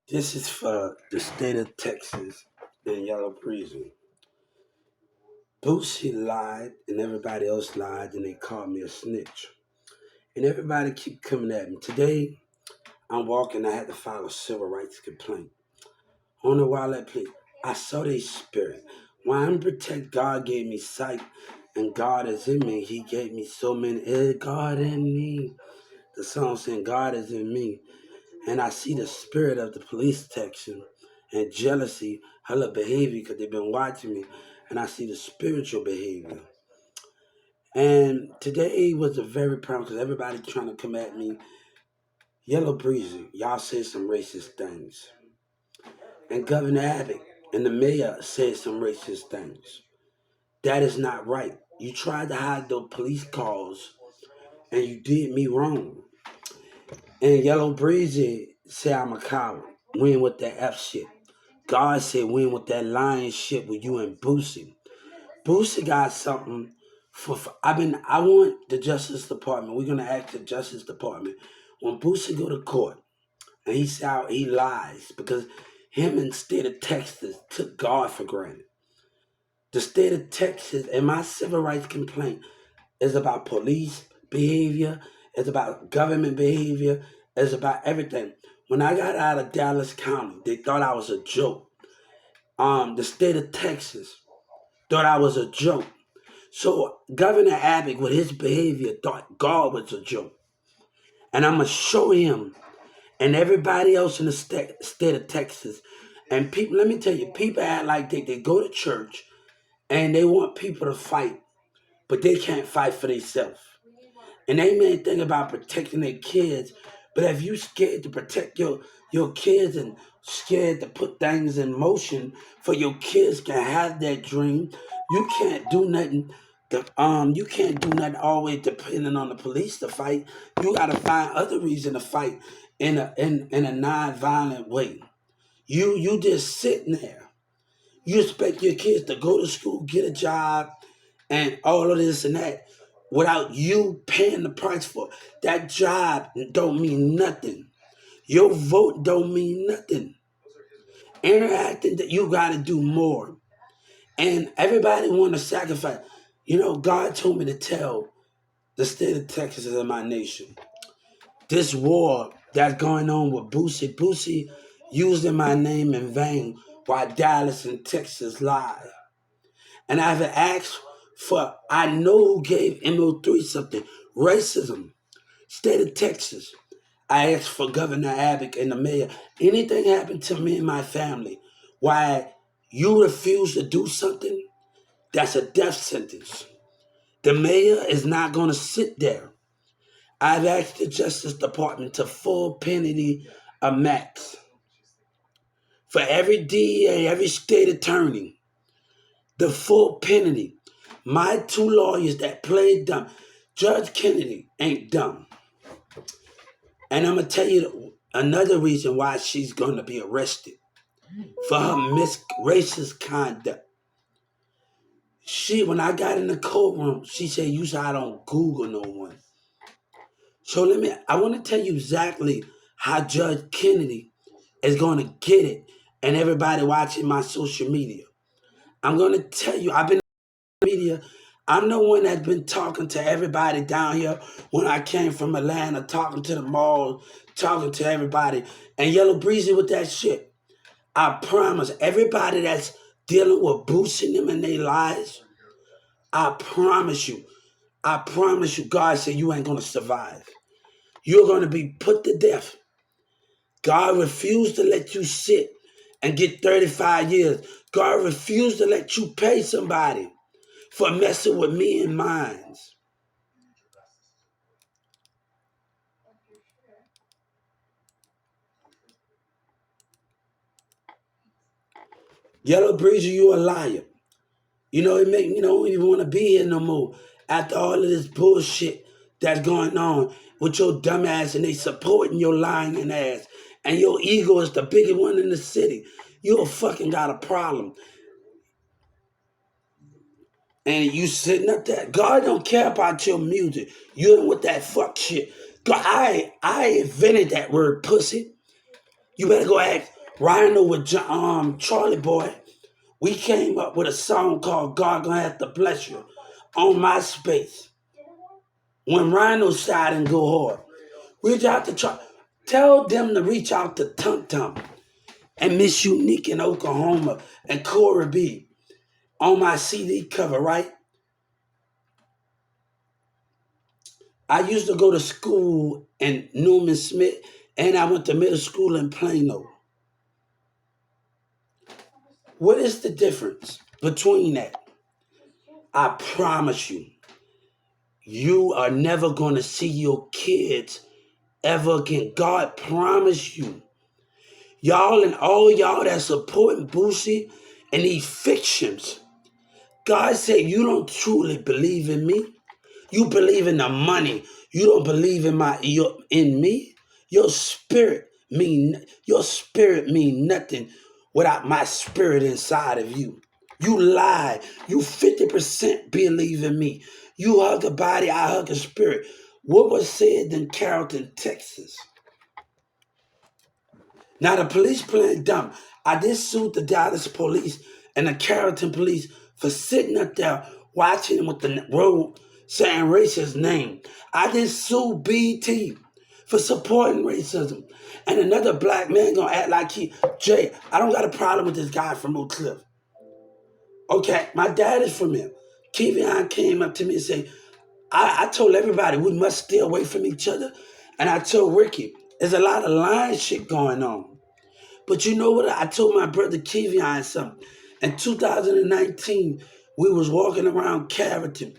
This is for the state of Texas and Yellow Prison. Boosie lied and everybody else lied and they called me a snitch. And everybody keep coming at me. Today, I'm walking, I had to file a civil rights complaint. On the while I play, I saw their spirit. Why I'm protect, God gave me sight and God is in me. He gave me so many, God in me. The song saying God is in me. And I see the spirit of the police section and jealousy, her behavior because they've been watching me, and I see the spiritual behavior. And today was a very proud because everybody trying to come at me. Yellow Breezy, y'all said some racist things, and Governor Abbott and the mayor said some racist things. That is not right. You tried to hide the police calls, and you did me wrong. And Yellow Breezy said I'm a coward. Win with that F shit. God said win with that lion shit with you and Boosie. Boosie got something I want the Justice Department. We're gonna ask the Justice Department. When Boosie go to court and he say out he lies because him and state of Texas took God for granted. The state of Texas and my civil rights complaint is about police behavior, it's about government behavior, it's about everything. When I got out of Dallas County, they thought I was a joke. The state of Texas thought I was a joke. So Governor Abbott, with his behavior, thought God was a joke. And I'm going to show him and everybody else in the state of Texas. And people, let me tell you, people act like they go to church and they want people to fight, but they can't fight for themselves. And they may think about protecting their kids, but if you scared to protect your kids and scared to put things in motion for your kids can have that dream, you can't do nothing. You can't do nothing always depending on the police to fight. You got to find other reason to fight in a non-violent way. You just sitting there. You expect your kids to go to school, get a job, and all of this and that without you paying the price for it. That job don't mean nothing. Your vote don't mean nothing. Interacting that you got to do more. And everybody want to sacrifice. You know, God told me to tell the state of Texas and my nation. This war that's going on with Boosie using my name in vain while Dallas and Texas lie. And I've asked for, I know who gave MO3 something, racism, state of Texas. I asked for Governor Abbott and the mayor, anything happened to me and my family, why you refuse to do something, that's a death sentence. The mayor is not going to sit there. I've asked the Justice Department to full penalty a max for every DEA, every state attorney, the full penalty. My two lawyers that played dumb, Judge Kennedy ain't dumb. And I'm going to tell you another reason why she's going to be arrested for her racist conduct. When I got in the courtroom, she said, usually I don't Google no one. So I want to tell you exactly how Judge Kennedy is going to get it and everybody watching my social media. I'm going to tell you, I've been in media. I'm the one that's been talking to everybody down here when I came from Atlanta, talking to the mall, talking to everybody. And Yellow Breezy with that shit. I promise everybody that's dealing with boosting them in their lives, I promise you, God said you ain't going to survive. You're going to be put to death. God refused to let you sit and get 35 years. God refused to let you pay somebody for messing with me and mine. Yellow Breezer, you a liar. You know, it make me don't even want to be here no more. After all of this bullshit that's going on with your dumb ass and they supporting your lying ass. And your ego is the biggest one in the city. You fucking got a problem. And you sitting up there. God don't care about your music. You ain't with that fuck shit. God, I invented that word pussy. You better go ask Rhino with Charlie Boy. We came up with a song called God Gonna Have to Bless You on MySpace. When Rhino side and go hard. Reach out to Charlie. Tell them to reach out to Tum Tum and Miss Unique in Oklahoma and Corey B on my CD cover, right? I used to go to school in Newman Smith and I went to middle school in Plano. What is the difference between that? I promise you, you are never going to see your kids ever again. God promised you. Y'all and all y'all that supporting Boosie and these fictions, God said you don't truly believe in me. You believe in the money. You don't believe in in me. Your spirit mean nothing without my spirit inside of you. You lie. You 50% believe in me. You hug a body, I hug a spirit. What was said in Carrollton, Texas? Now the police playing dumb. I did sue the Dallas police and the Carrollton police for sitting up there watching him with the road saying racist name. I did sue BT for supporting racism. And another black man gonna act like Jay, I don't got a problem with this guy from Oak Cliff. Okay, my dad is from here. Kevion came up to me and said, I told everybody we must stay away from each other. And I told Ricky, there's a lot of lying shit going on. But you know what? I told my brother Kevion something. In 2019, we was walking around Carrollton,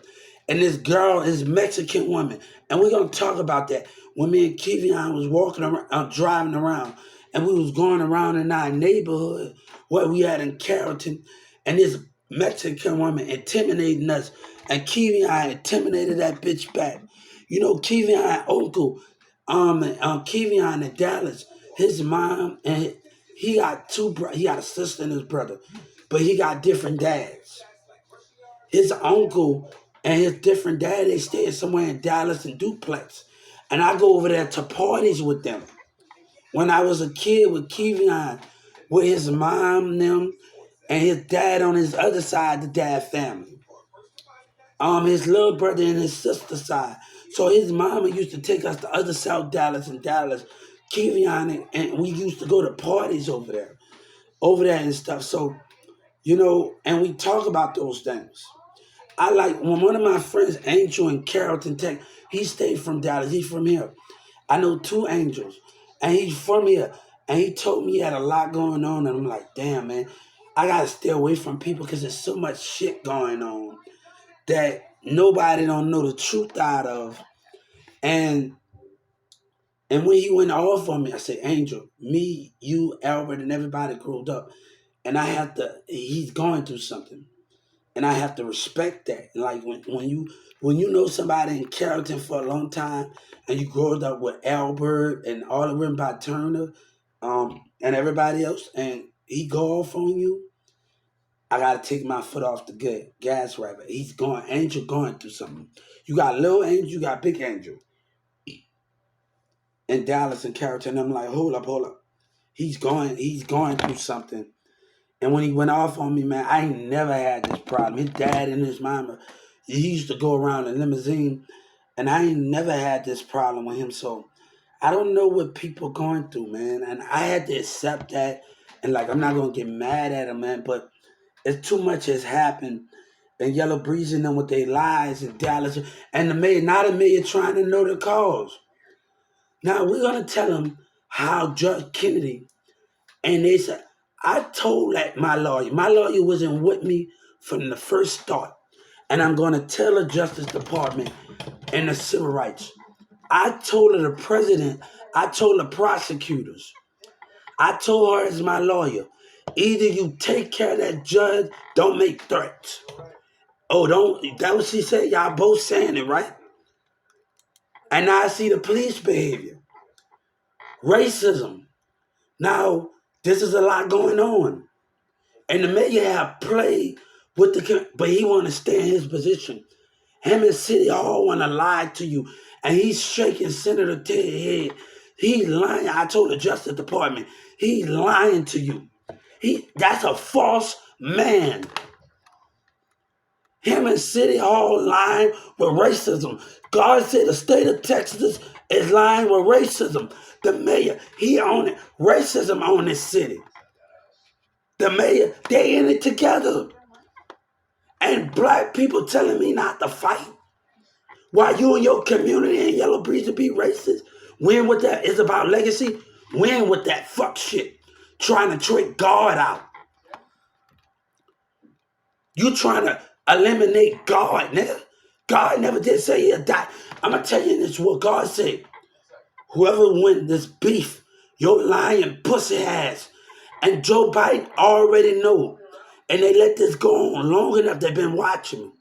and this girl is Mexican woman, and we're gonna talk about that. When me and Kevion was walking around, driving around, and we was going around in our neighborhood where we had in Carrollton, and this Mexican woman intimidating us, and Kevion intimidated that bitch back. You know, Kevion uncle, Kevion in Dallas, his mom and he got he got a sister and his brother, but he got different dads. His uncle and his different dad, they stay somewhere in Dallas in duplex. And I go over there to parties with them. When I was a kid with Kevion, with his mom, them, and his dad on his other side, the dad family. His little brother and his sister side. So his mama used to take us to other South Dallas and Dallas, Kevion, and we used to go to parties over there and stuff. So, you know, and we talk about those things. I like when one of my friends, Angel in Carrollton Tech, he stayed from Dallas. He's from here. I know two Angels, and he's from here. And he told me he had a lot going on, and I'm like, damn, man, I gotta stay away from people because there's so much shit going on that nobody don't know the truth out of. And when he went off on me, I said, Angel, me, you, Albert, and everybody grew up. And he's going through something. And I have to respect that. Like when you know somebody in Carrollton for a long time and you grew up with Albert and all of them by Turner, and everybody else, and he go off on you, I gotta take my foot off the gas right. Angel going through something. You got little Angel, you got big Angel. In Dallas and Carrollton, I'm like, hold up. He's going through something. And when he went off on me, man, I ain't never had this problem. His dad and his mama, he used to go around in limousine, and I ain't never had this problem with him. So I don't know what people going through, man. And I had to accept that. And like, I'm not gonna get mad at him, man. But it's too much has happened. And Yellow breezing them with their lies in Dallas, and not a million trying to know the cause. Now we're gonna tell them how Judge Kennedy. And they said, I told that my lawyer wasn't with me from the first start. And I'm going to tell the Justice Department and the civil rights. I told the president, I told the prosecutors, I told her as my lawyer, either you take care of that judge, don't make threats. Oh, don't, that what she said? Y'all both saying it, right? And now I see the police behavior. Racism. Now, this is a lot going on. And the mayor have played with but he want to stay in his position. Him and City Hall want to lie to you. And he's shaking Senator Ted head, He's lying. I told the Justice Department, he's lying to you. That's a false man. Him in City Hall lying with racism. God said the state of Texas is lying with racism. The mayor, he own it. Racism on this city. The mayor, they in it together. And black people telling me not to fight. While you and your community in Yellow Breeze to be racist. Win with that. It's about legacy. Win with that fuck shit. Trying to trick God out. You trying to eliminate God, nigga. God never did say he'll die. I'm going to tell you this, what God said. Whoever wins this beef, your lying pussy ass. And Joe Biden already know. And they let this go on long enough. They've been watching me.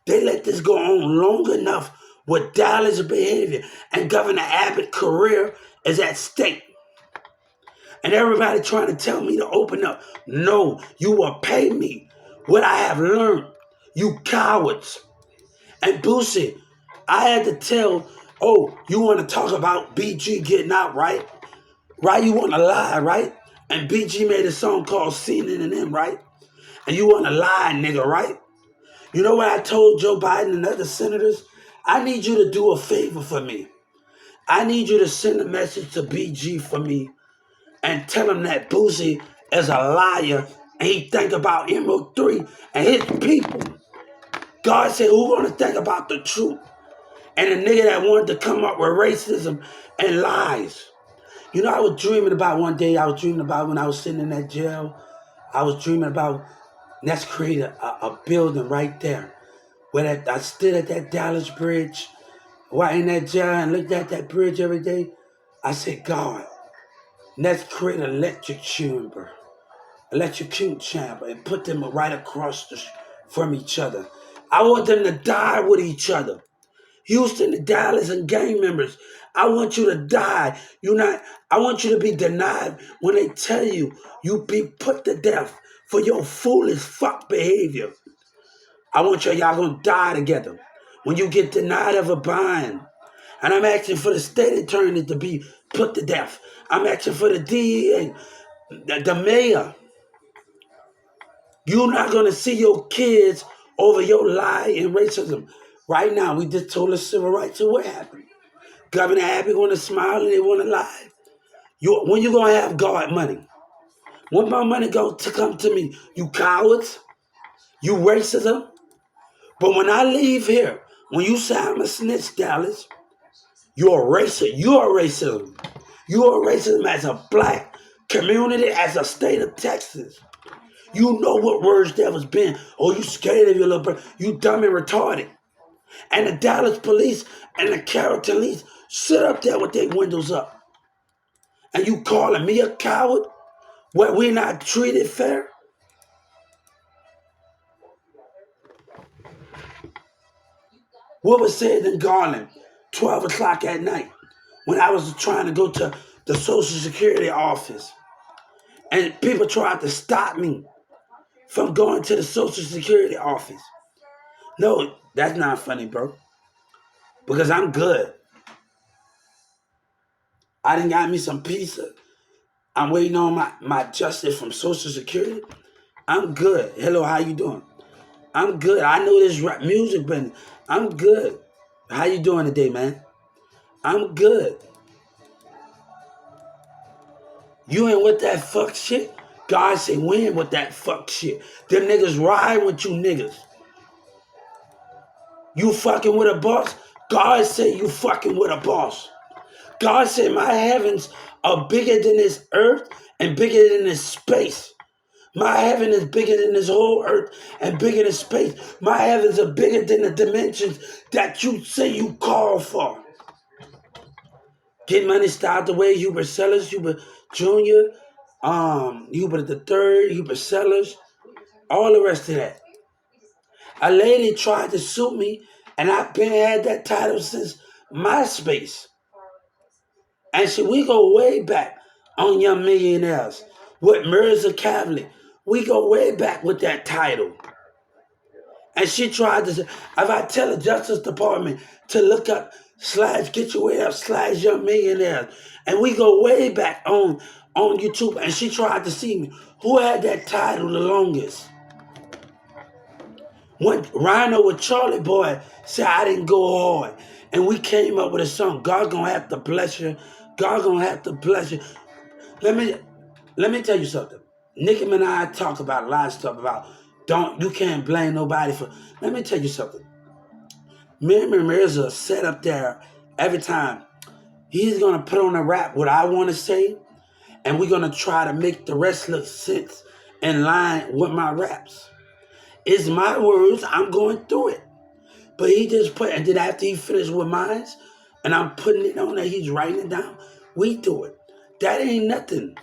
They let this go on long enough with Dallas behavior. And Governor Abbott's career is at stake. And everybody trying to tell me to open up. No, you will pay me what I have learned. You cowards. And Boosie, I had to tell, oh, you want to talk about BG getting out, right? Right? You want to lie, right? And BG made a song called CNN and Them, right? And you want to lie, nigga, right? You know what I told Joe Biden and other senators? I need you to do a favor for me. I need you to send a message to BG for me and tell him that Boosie is a liar and he think about Emerald 3 and his people. God said, who want to think about the truth? And a nigga that wanted to come up with racism and lies. You know, I was dreaming about one day, I was dreaming about when I was sitting in that jail, I was dreaming about, let's create a building right there. Where I stood at that Dallas bridge, right in that jail and looked at that bridge every day. I said, God, let's create an electric chamber, and put them right across from each other. I want them to die with each other. Houston and Dallas and gang members, I want you to die. I want you to be denied when they tell you be put to death for your foolish fuck behavior. I want y'all gonna die together when you get denied of a bond. And I'm asking for the state attorney to be put to death. I'm asking for the DEA, the mayor. You're not gonna see your kids over your lie and racism. Right now, we just told us civil rights. So what happened? Governor Abbott want to smile and they want to lie. When you gonna have God money? When my money going to come to me? You cowards. You racism. But when I leave here, when you say I'm a snitch, Dallas, you're a racist. You're a racism. You're a racism as a black community, as a state of Texas. You know what words that was been. Oh, you scared of your little brother. You dumb and retarded. And the Dallas police and the Carrollton police sit up there with their windows up. And you calling me a coward? What, we not treated fair? What was said in Garland, 12 o'clock at night, when I was trying to go to the Social Security office. And people tried to stop me from going to the Social Security office. No, that's not funny, bro. Because I'm good. I done got me some pizza. I'm waiting on my justice from Social Security. I'm good. Hello, how you doing? I'm good. I know this rap music, but I'm good. How you doing today, man? I'm good. You ain't with that fuck shit? God say we ain't with that fuck shit. Them niggas ride with you niggas. You fucking with a boss? God say you fucking with a boss. God said my heavens are bigger than this earth and bigger than this space. My heaven is bigger than this whole earth and bigger than space. My heavens are bigger than the dimensions that you say you call for. Get Money start the way Hubert Sellers, Hubert Jr., Hubert the Third, Hubert Sellers, all the rest of that. A lady tried to sue me, and I've been had that title since MySpace. And we go way back on Young Millionaires with Mirza Cavalier. We go way back with that title. And she tried to, if I tell the Justice Department to look up slash Get Your Way Up slash Young Millionaires. And we go way back on YouTube. And she tried to see me. Who had that title the longest? When Rhino with Charlie Boy said I didn't go hard. And we came up with a song, God Gonna Have to Bless You. God Gonna Have to Bless You. Let me tell you something. Nicki Minaj talk about a lot of stuff about you can't blame nobody for. Let me tell you something. Mary Mirza set up there every time. He's gonna put on a rap what I want to say, and we're gonna try to make the rest look sense in line with my raps. It's my words. I'm going through it. But he just put, and then after he finished with mine, and I'm putting it on there, he's writing it down. We do it. That ain't nothing.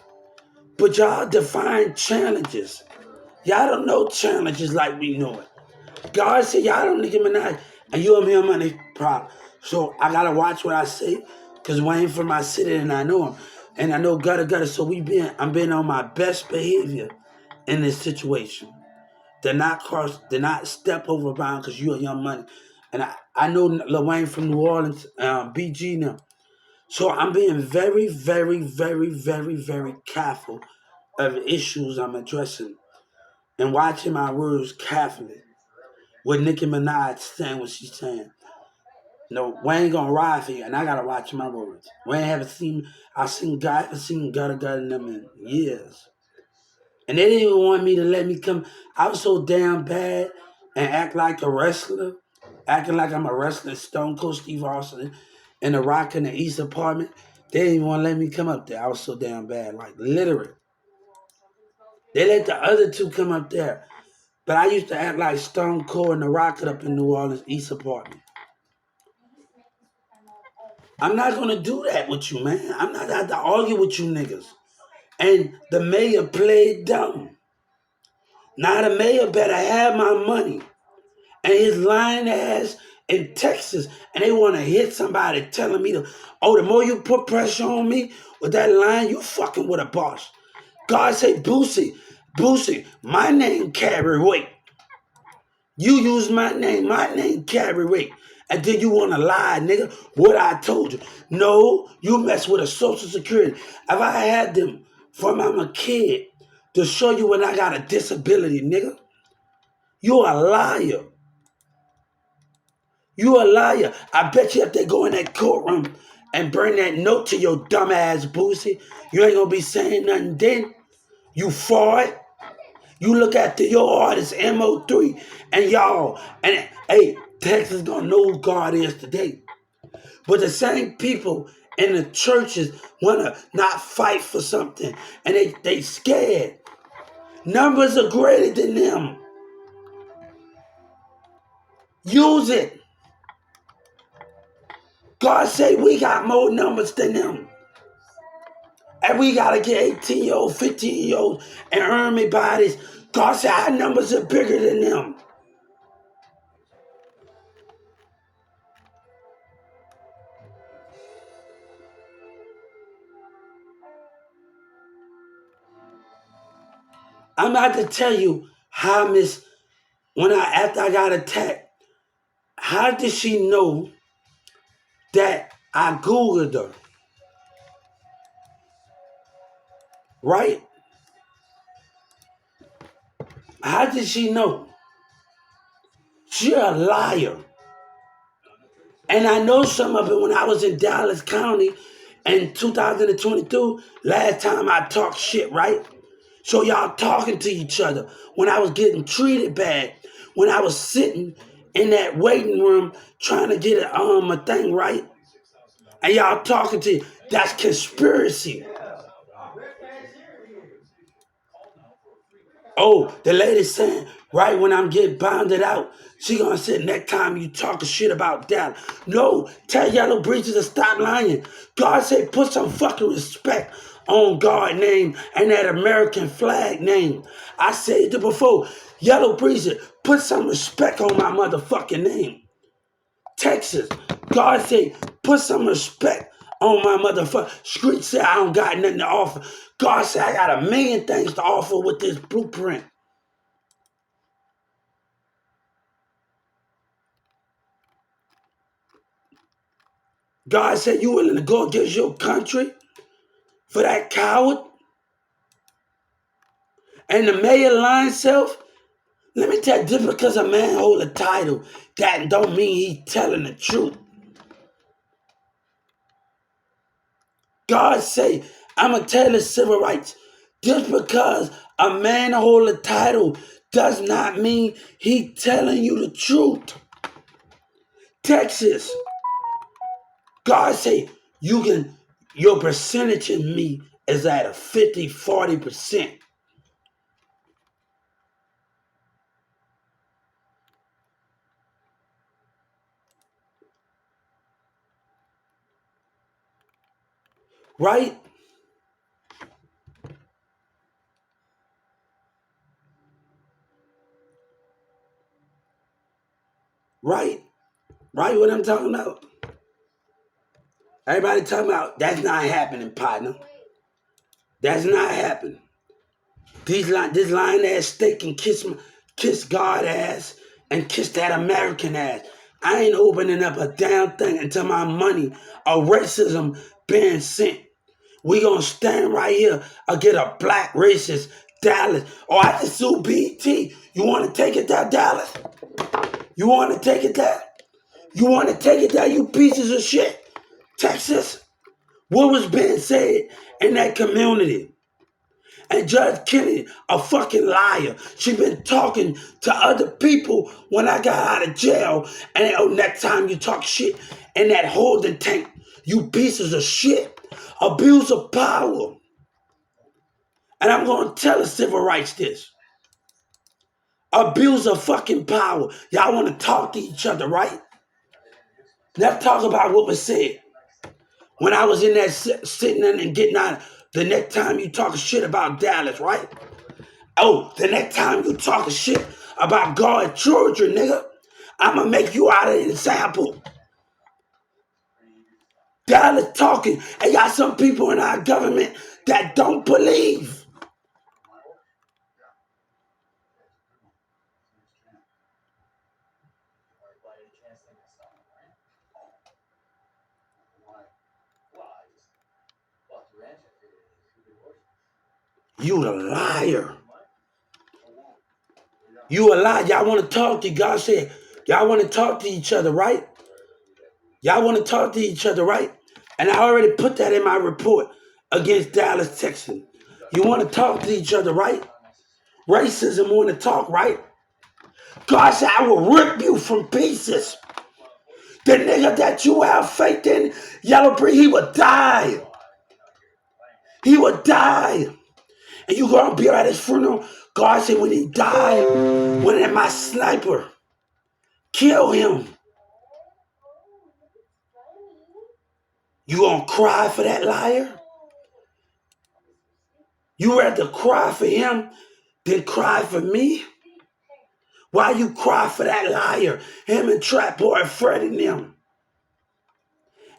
But y'all define challenges. Y'all don't know challenges like we know it. God said, y'all don't Nicki Minaj, and you owe me money problem. So I gotta watch what I say, cause Wayne from my city and I know him. And I know gutter. So I'm being on my best behavior in this situation. They're not step over bound because you're Young Money. And I know Lil Wayne from New Orleans, BG now. So I'm being very, very, very, very, very careful of the issues I'm addressing and watching my words carefully. What Nicki Minaj saying what she's saying. No, Wayne gonna ride for you, and I gotta watch my words. Wayne haven't seen haven't seen gutter in them in years. And they didn't even want me to let me come. I was so damn bad and act like a wrestler, acting like I'm a wrestler, Stone Cold Steve Austin in the Rock in the East apartment. They didn't even want to let me come up there. I was so damn bad, like literally. They let the other two come up there. But I used to act like Stone Cold and the Rocket up in New Orleans East apartment. I'm not gonna do that with you, man. I'm not out to argue with you niggas. And the mayor played dumb. Now the mayor better have my money. And his lying ass in Texas, and they want to hit somebody telling me the more you put pressure on me with that line, you fucking with a boss. God say, Boosie, my name carry weight. You use my name carry weight. And then you want to lie, nigga, what I told you. No, you mess with a social security. If I had them from I'm a kid to show you when I got a disability, nigga, you a liar. You a liar. I bet you if they go in that courtroom and bring that note to your dumb ass Boosie, you ain't gonna be saying nothing then. You fraud. You look at your artist MO3 and y'all, and hey, Texas gonna know who God is today. But the same people in the churches wanna not fight for something and they scared. Numbers are greater than them. Use it. God say we got more numbers than them. And we gotta get 18-year-old, 15-year-old and earn me bodies. God said our numbers are bigger than them. I'm about to tell you how after I got attacked, how did she know that I Googled her? Right? How did she know? She a liar. And I know some of it when I was in Dallas County in 2022, last time I talked shit, right? So y'all talking to each other. When I was getting treated bad, when I was sitting in that waiting room trying to get a thing right, and y'all talking to you, that's conspiracy. Oh, the lady saying, right when I'm getting bounded out, she gonna say next time you talking shit about that. No, tell Yellow Breeches to stop lying. God said put some fucking respect on God name and that American flag name. I said it before. Yellow Breeches, put some respect on my motherfucking name. Texas, God said put some respect on my motherfucker. Street said I don't got nothing to offer. God said I got a million things to offer with this blueprint. God said, you willing to go against your country for that coward? And the mayor lying self? Let me tell you, just because a man hold a title, that don't mean he telling the truth. God say, I'm going to tell the civil rights. Just because a man hold a title does not mean he telling you the truth. Texas, God say, your percentage in me is at a 50-40%. Right? Right? Right what I'm talking about? Everybody talking about, that's not happening, partner. That's not happening. This lying ass steak can kiss God ass and kiss that American ass. I ain't opening up a damn thing until my money or racism being sent. We gonna stand right here or get a black racist Dallas. Or I just sue BT. You wanna take it there, Dallas? You wanna take it there? You wanna take it there, you pieces of shit? Texas? What was being said in that community? And Judge Kennedy, a fucking liar. She been talking to other people when I got out of jail. And next time you talk shit in that holding tank, you pieces of shit. Abuse of power. And I'm going to tell the civil rights this. Abuse of fucking power. Y'all want to talk to each other, right? Let's talk about what was said. When I was in there sitting in and getting out, the next time you talk shit about Dallas, right? Oh, the next time you talking shit about God's children, nigga, I'ma make you out of an example. Dallas talking, and got some people in our government that don't believe. You a liar. You a liar. Y'all want to talk to God said, y'all want to talk to each other, right? Y'all want to talk to each other, right? And I already put that in my report against Dallas, Texas. You want to talk to each other, right? Racism want to talk, right? God said, I will rip you from pieces. The nigga that you have faith in, Yellow Bree, he would die. He would die. And you gonna be at his funeral. God said when he died, when my sniper kill him, you gonna cry for that liar? You rather cry for him than cry for me? Why you cry for that liar? Him and Trap Boy Fred and them.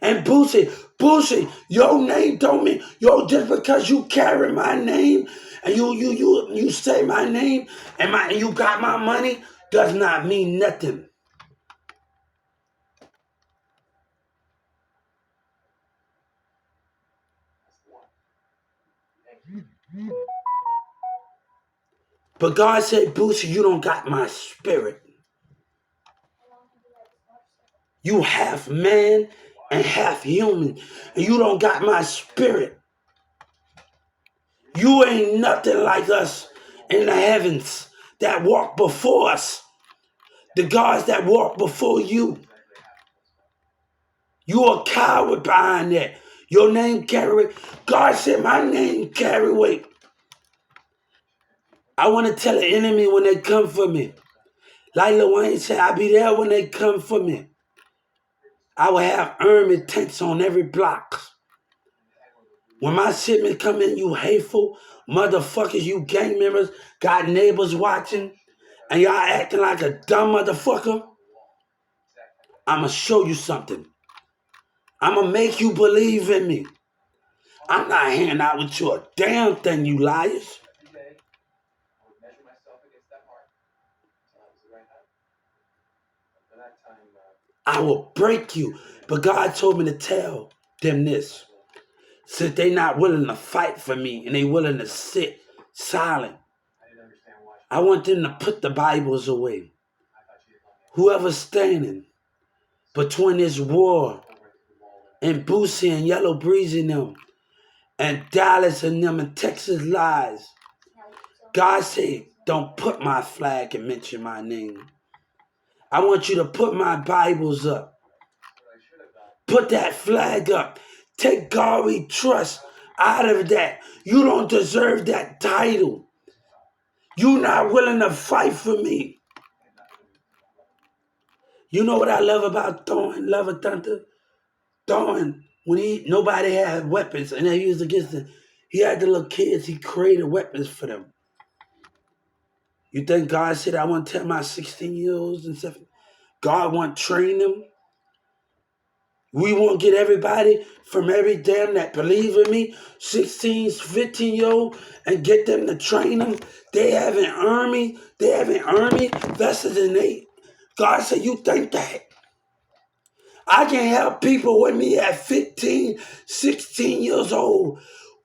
And Boosie, your name don't mean, just because you carry my name and you say my name and you got my money does not mean nothing. But God said, Boosie, you don't got my spirit. You half man and half human, and you don't got my spirit. You ain't nothing like us in the heavens that walk before us. The gods that walk before you. You a coward behind that. Your name carry weight. God said my name carry weight. I want to tell the enemy when they come for me. Like Lil Wayne said, I'll be there when they come for me. I will have army tanks on every block. When my shipment come in, you hateful motherfuckers, you gang members, got neighbors watching, and y'all acting like a dumb motherfucker, I'ma show you something. I'ma make you believe in me. I'm not hanging out with you a damn thing, you liars. I will break you But God told me to tell them this. Since they not willing to fight for me and they willing to sit silent, I want them to put the Bibles away. Whoever's standing between this war and Boosie and Yellow Breeze and them and Dallas and them and Texas lies, God said, don't put my flag and mention my name. I want you to put my Bibles up. Put that flag up. Take God we trust out of that. You don't deserve that title. You're not willing to fight for me. You know what I love about Thorn, Love of Thunder? Thorn, when nobody had weapons and they used against him, he had the little kids, he created weapons for them. You think God said, I want to tell my 16-year-olds and stuff? God want to train them? We won't get everybody from every damn that believe in me, 16, 15-year-old, and get them to train them. They have an army. Vested in they. God said, you think that? I can help people with me at 15, 16 years old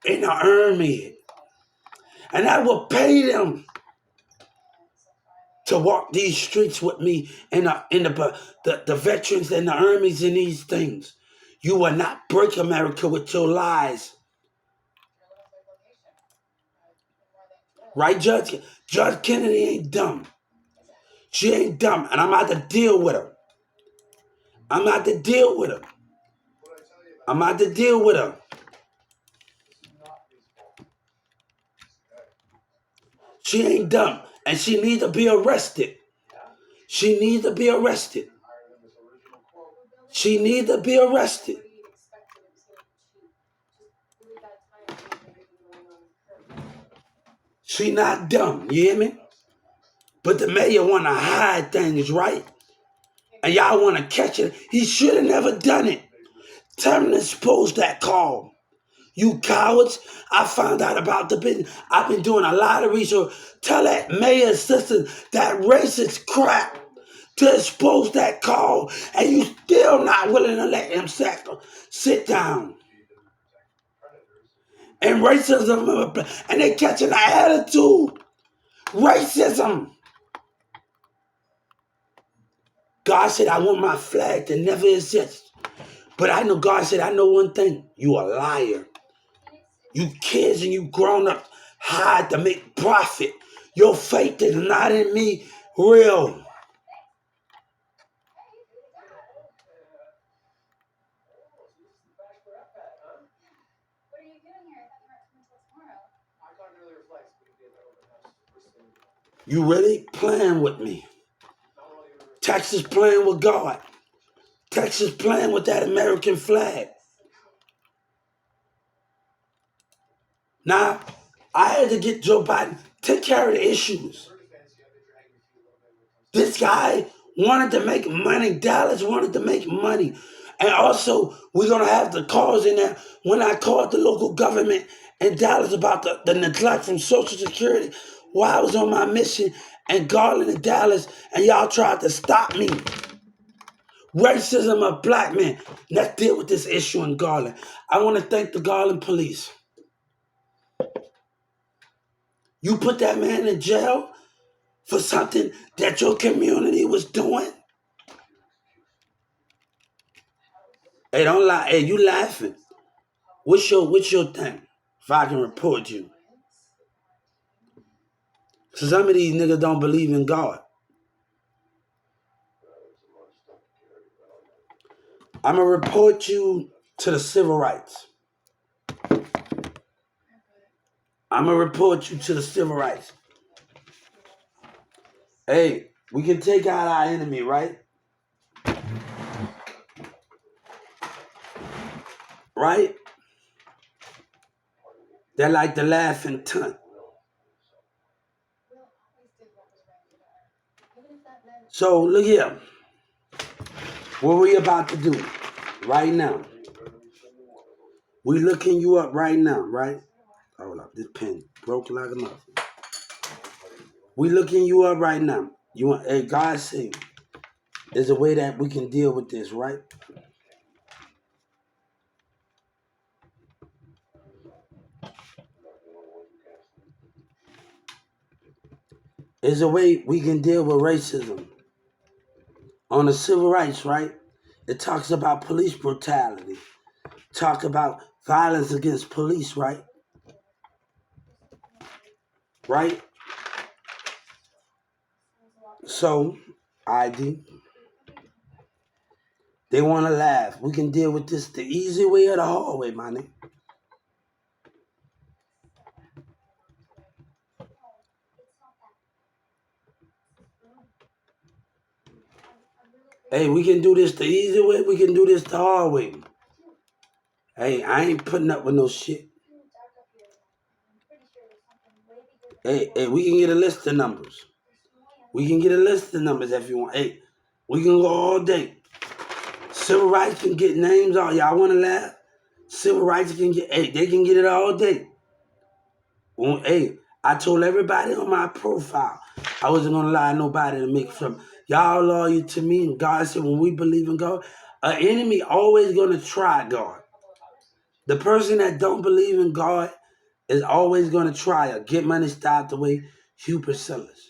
in the army. And I will pay them to walk these streets with me and the veterans and the armies and these things. You will not break America with your lies. Right, Judge? Judge Kennedy ain't dumb. She ain't dumb, and I'm about to deal with her. She ain't dumb, and she needs to be arrested. She needs to be arrested. She not dumb, you hear me? But the mayor want to hide things, right? And y'all want to catch it. He should have never done it. Tell him to expose that call. You cowards, I found out about the business. I've been doing a lot of research. Tell that mayor assistant that racist crap to expose that call, and you still not willing to let him sit down. And racism, and they catching the attitude. Racism. God said, I want my flag to never exist. But I know God said, I know one thing. You a liar. You kids and you grown up hide to make profit. Your faith is not in me real. You really playing with me. Texas playing with God. Texas playing with that American flag. Now, I had to get Joe Biden take care of the issues. This guy wanted to make money. Dallas wanted to make money. And also, we're going to have the calls in there. When I called the local government in Dallas about the neglect from Social Security, while I was on my mission in Garland and Dallas, and y'all tried to stop me. Racism of black men. Let's deal with this issue in Garland. I want to thank the Garland police. You put that man in jail for something that your community was doing? Hey, don't lie. Hey, you laughing. What's your thing? If I can report you. So some of these niggas don't believe in God. I'm going to report you to the civil rights. Hey, we can take out our enemy, right? Right? They're like the laughing tongue. So, look here. What we about to do right now. We looking you up right now, right? Hold up, this pen broke like a mother. We looking you up right now. You want? Hey, God say, there's a way that we can deal with this, right? is a way we can deal with racism. On the civil rights, right? It talks about police brutality. Talk about violence against police, right? Right? So, ID, they want to laugh. We can deal with this the easy way or the hard way, my nigga. Hey, we can do this the easy way. We can do this the hard way. Hey, I ain't putting up with no shit. Hey, we can get a list of numbers. We can get a list of numbers if you want. Hey, we can go all day. Civil rights can get names all. Y'all want to laugh? Civil rights can get. Hey, they can get it all day. Well, hey, I told everybody on my profile I wasn't gonna lie to nobody to make from y'all loyal to me. And God said when we believe in God, an enemy always gonna try God. The person that don't believe in God is always gonna try or get money stopped the way Hugh Priscillas.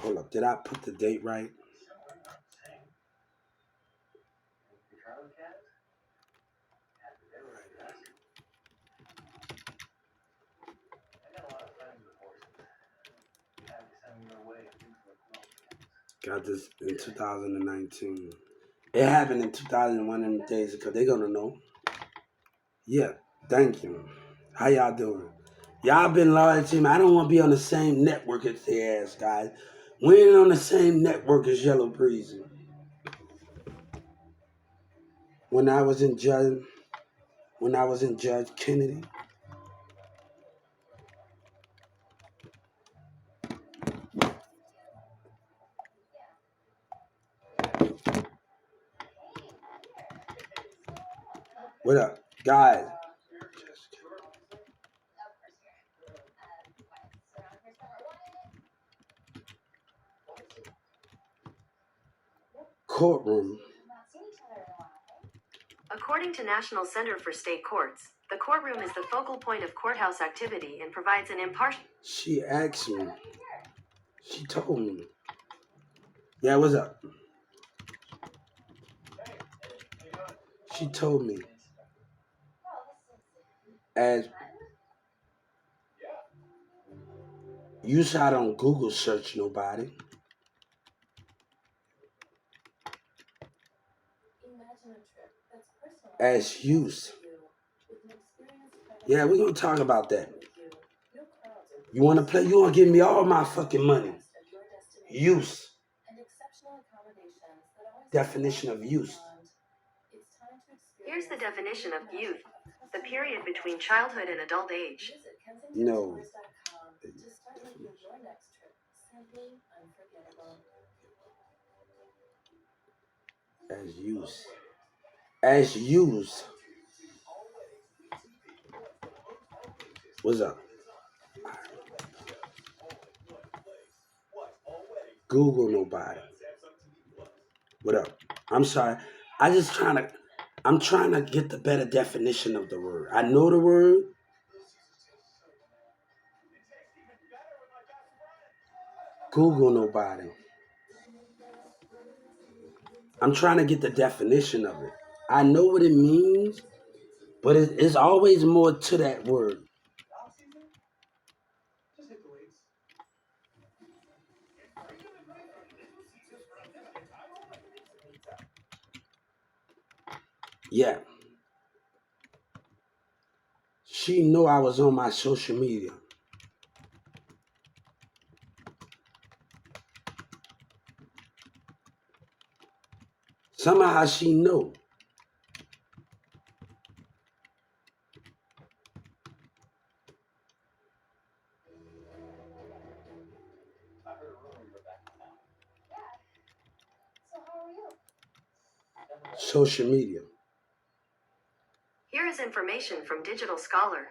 Hold up, did I put the date right? Got this in 2019. It happened in 2001 in the days because they're gonna know. Yeah, thank you. How y'all doing? Y'all been loyal to me. I don't want to be on the same network as their ass, guys. We ain't on the same network as Yellow Breezy. When I was in Judge Kennedy. What up, guys? Courtroom. According to National Center for State Courts, the courtroom is the focal point of courthouse activity and provides an impartial. She asked me. She told me. Yeah, what's up? She told me. As you shot on Google search nobody. As use. Yeah, we're gonna talk about that. You wanna play? You wanna give me all my fucking money. Use. Definition of use. Here's the definition of youth: the period between childhood and adult age. No. As use. As use. What's up? Google nobody. What up? I'm sorry. I'm trying to get the better definition of the word. I know the word. Google nobody. I'm trying to get the definition of it. I know what it means, but it's always more to that word. Yeah. She knew I was on my social media. Somehow she knew. Social media. Here is information from Digital Scholar.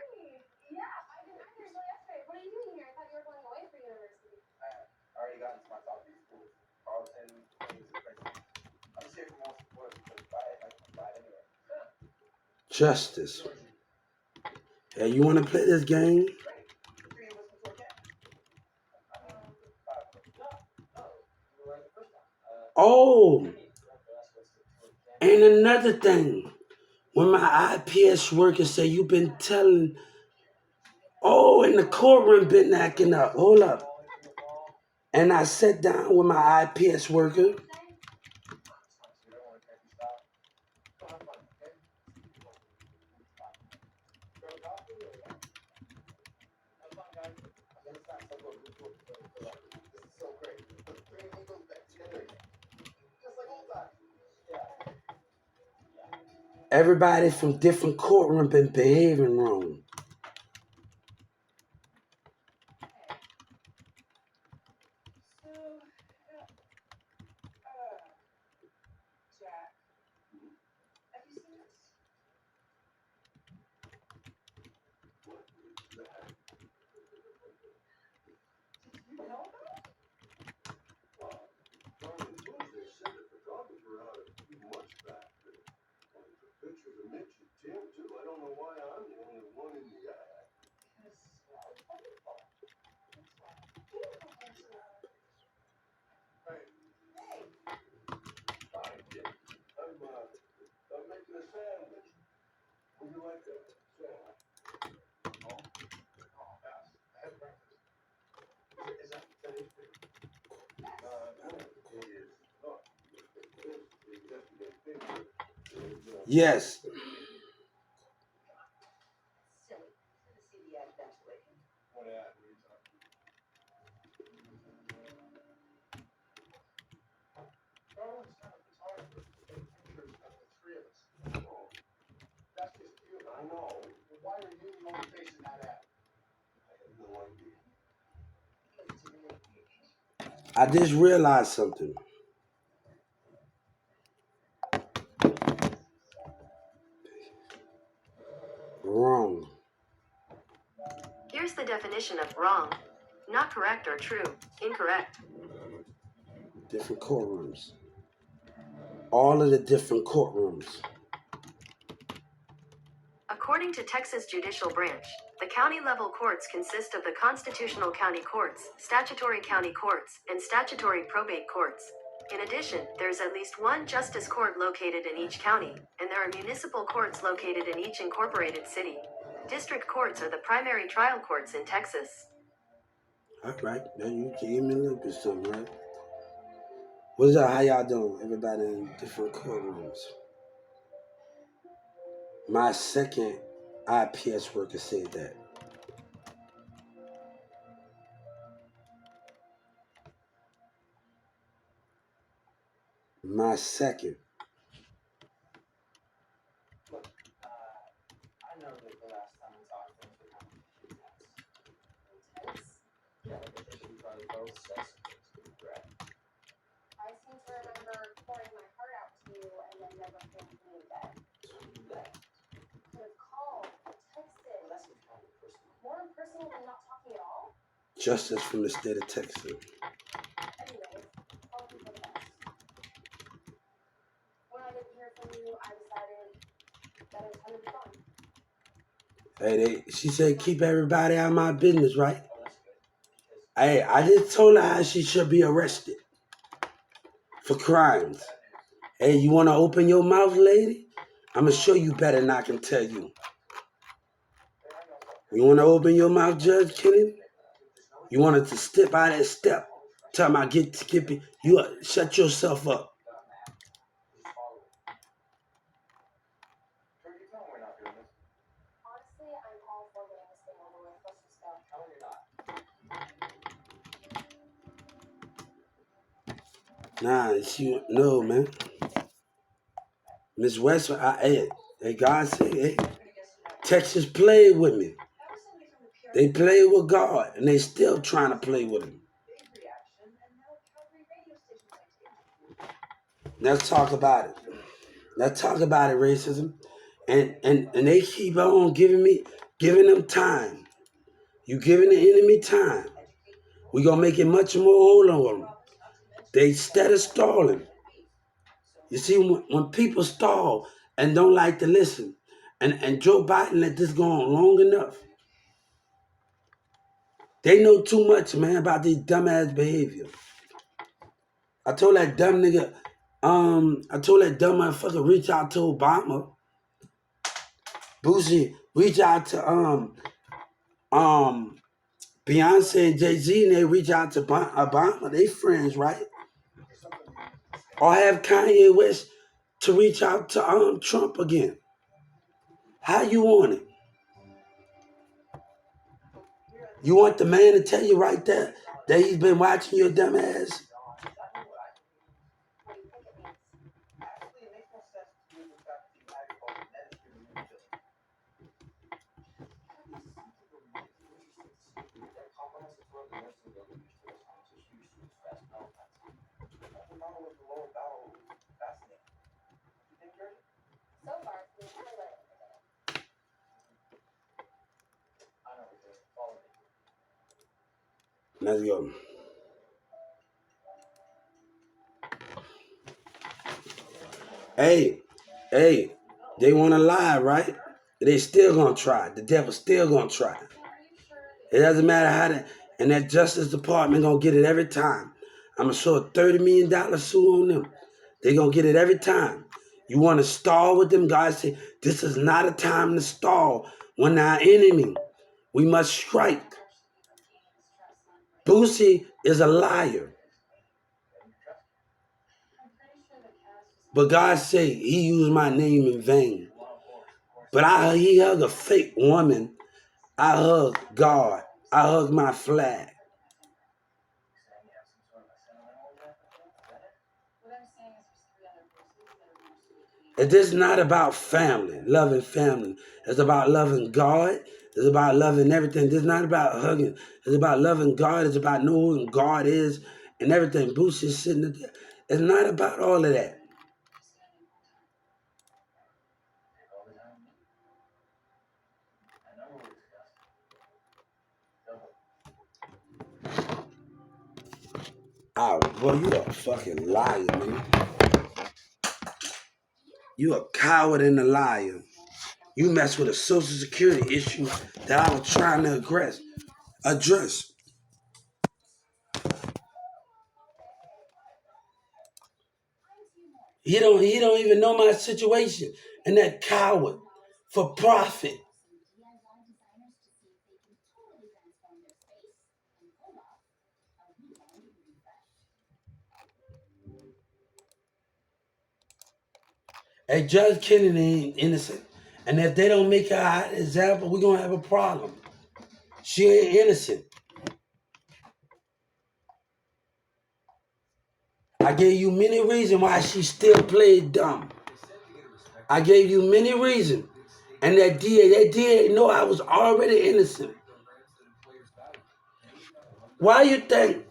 Justice. Hey, you want to play this game? Oh, and another thing. When my IPS worker say you've been telling, oh, in the courtroom been acting up. Hold up. And I sat down with my IPS worker. Everybody from different courtroom been behaving wrong. Yes. I just realized something. Wrong. Here's the definition of wrong. Not correct or true. Incorrect. Different courtrooms. All of the different courtrooms. According to Texas Judicial Branch, the county-level courts consist of the constitutional county courts, statutory county courts, and statutory probate courts. In addition, there's at least one justice court located in each county, and there are municipal courts located in each incorporated city. District courts are the primary trial courts in Texas. All right. Now you gave me a little bit something, right? What's up? How y'all doing? Everybody in different courtrooms. My second IPS worker said that. My second. I seem to remember pouring my heart out to you and then never feeling me again. Could have called, texted. More impersonal than not talking at all? Justice from the state of Texas. Anyways, hope you for the best. When I didn't hear from you, I decided that it was time to be gone. Hey, she said keep everybody out of my business, right? Hey, I just told her how she should be arrested for crimes. Hey, you want to open your mouth, lady? I'm going to show you better than I can tell you. You want to open your mouth, Judge Kennedy? You wanted to step out that step. Tell me I get you shut yourself up. Honestly, I'm all for getting this thing over with. Let's just go. No, man. Miss West, hey, God said, hey, Texas played with me. They played with God, and they still trying to play with him. Let's talk about it. Let's talk about it, racism. And they keep on giving them time. You giving the enemy time. We gonna make it much more hold on them. They instead of stalling. You see, when people stall and don't like to listen, And Joe Biden let this go on long enough. They know too much, man, about this dumbass behavior. I told that dumb nigga, I told that dumb motherfucker reach out to Obama. Boosie, reach out to Beyonce and Jay-Z, and they reach out to Obama. They friends, right? Or have Kanye West to reach out to Trump again. How you want it? You want the man to tell you right there that he's been watching your dumb ass? So far, we haven't let it. Let's go. Hey, they want to lie, right? They still gonna try. The devil's still gonna try. It doesn't matter how and that Justice Department gonna get it every time. I'm gonna show a $30 million suit on them. They gonna get it every time. You want to stall with them? God say, this is not a time to stall. When our enemy, we must strike. Boosie is a liar. But God say he used my name in vain. But he hugged a fake woman. I hug God. I hug my flag. It is not about family, loving family. It's about loving God. It's about loving everything. It's not about hugging. It's about loving God. It's about knowing who God is and everything. Boosie is sitting there. It's not about all of that. Oh, boy, you a fucking liar, man. You a coward and a liar. You mess with a Social Security issue that I was trying to address. He don't even know my situation. And that coward for profit. Hey, Judge Kennedy ain't innocent. And if they don't make her an example, we're going to have a problem. She ain't innocent. I gave you many reasons why she still played dumb. I gave you many reasons. And that DA know I was already innocent. Why you think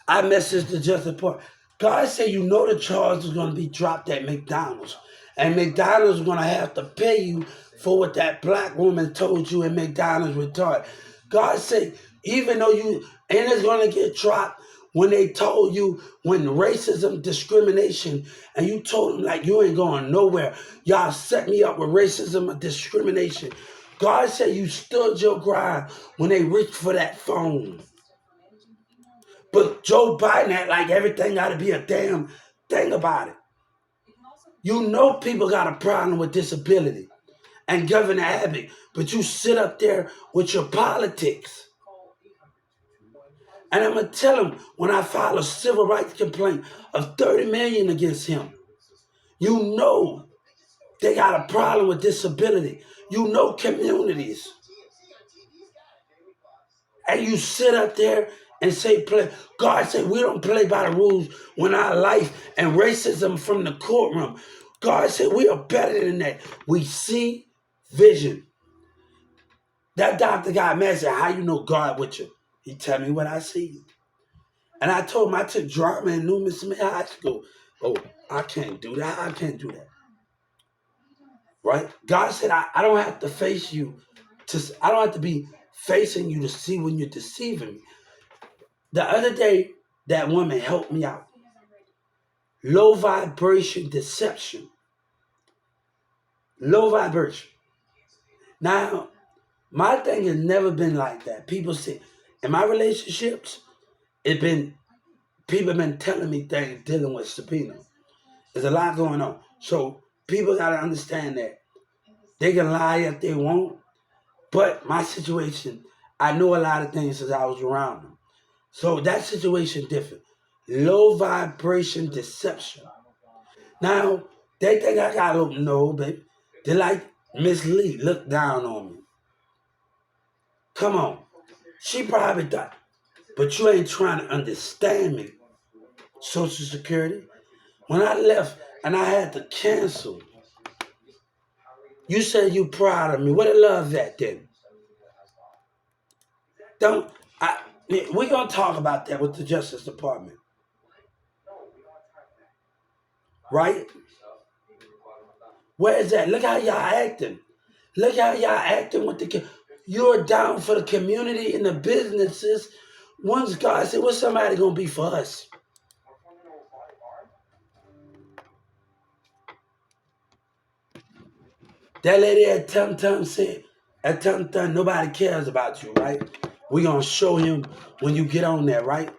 I messaged the Justice Department? God said you know the charge is going to be dropped at McDonald's. And McDonald's is going to have to pay you for what that black woman told you in McDonald's retarded. God said, even though and it's going to get dropped when they told you when racism, discrimination, and you told them like you ain't going nowhere. Y'all set me up with racism and discrimination. God said you stood your ground when they reached for that phone. But Joe Biden had like everything got to be a damn thing about it. You know people got a problem with disability and Governor Abbott, but you sit up there with your politics. And I'm going to tell him when I file a civil rights complaint of $30 million against him, you know they got a problem with disability. You know communities. And you sit up there and say, God said we don't play by the rules when our life and racism from the courtroom. God said we are better than that. We see vision. That doctor got mad and said, how you know God with you? He tell me what I see. And I told him I took drama in Newman Smith High School. Oh, I can't do that. I can't do that. Right? God said I don't have to face you. I don't have to be facing you to see when you're deceiving me. The other day, that woman helped me out. Low vibration deception. Low vibration. Now, my thing has never been like that. People say, in my relationships, people been telling me things dealing with Sabina. There's a lot going on. So people gotta understand that they can lie if they want, but my situation, I know a lot of things since I was around them. So that situation different. Low vibration deception. Now, they think I got to know, baby. They like Miss Lee look down on me. Come on. She probably thought, but you ain't trying to understand me. Social Security. When I left and I had to cancel, you said you proud of me. Where the love at then? Don't I we gonna talk about that with the Justice Department. Right? Where is that? Look how y'all acting. Look how y'all acting with you're down for the community and the businesses. Once God said, what's somebody gonna be for us? That lady at Tum Tum said, at Tum Tum, nobody cares about you, right? We gonna show him when you get on there, right?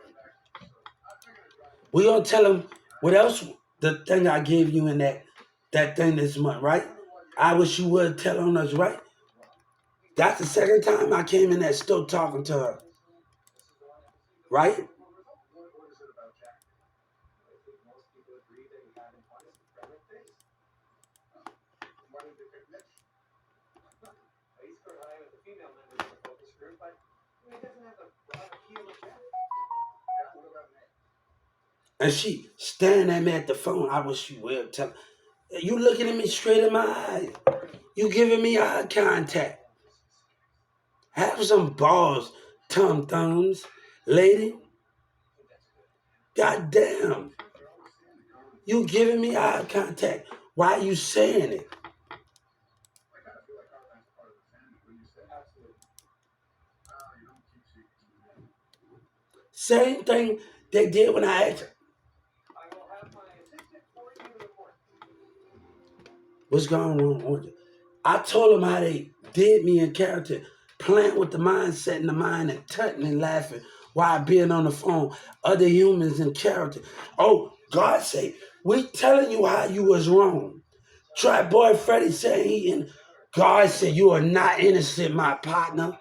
We gonna tell him what else, the thing I gave you in that thing this month, right? I wish you would tell on us, right? That's the second time I came in there still talking to her, right? And she staring at me at the phone. I wish you would tell. You looking at me straight in my eye. You giving me eye contact. Have some balls, Tum Thumbs, lady. God damn. You giving me eye contact. Why are you saying it? Same thing they did when I asked, what's going on? I told them how they did me in character, playing with the mindset in the mind and tutting and laughing while being on the phone. Other humans in character. Oh, God say, we telling you how you was wrong. Try boy Freddie saying God said you are not innocent, my partner.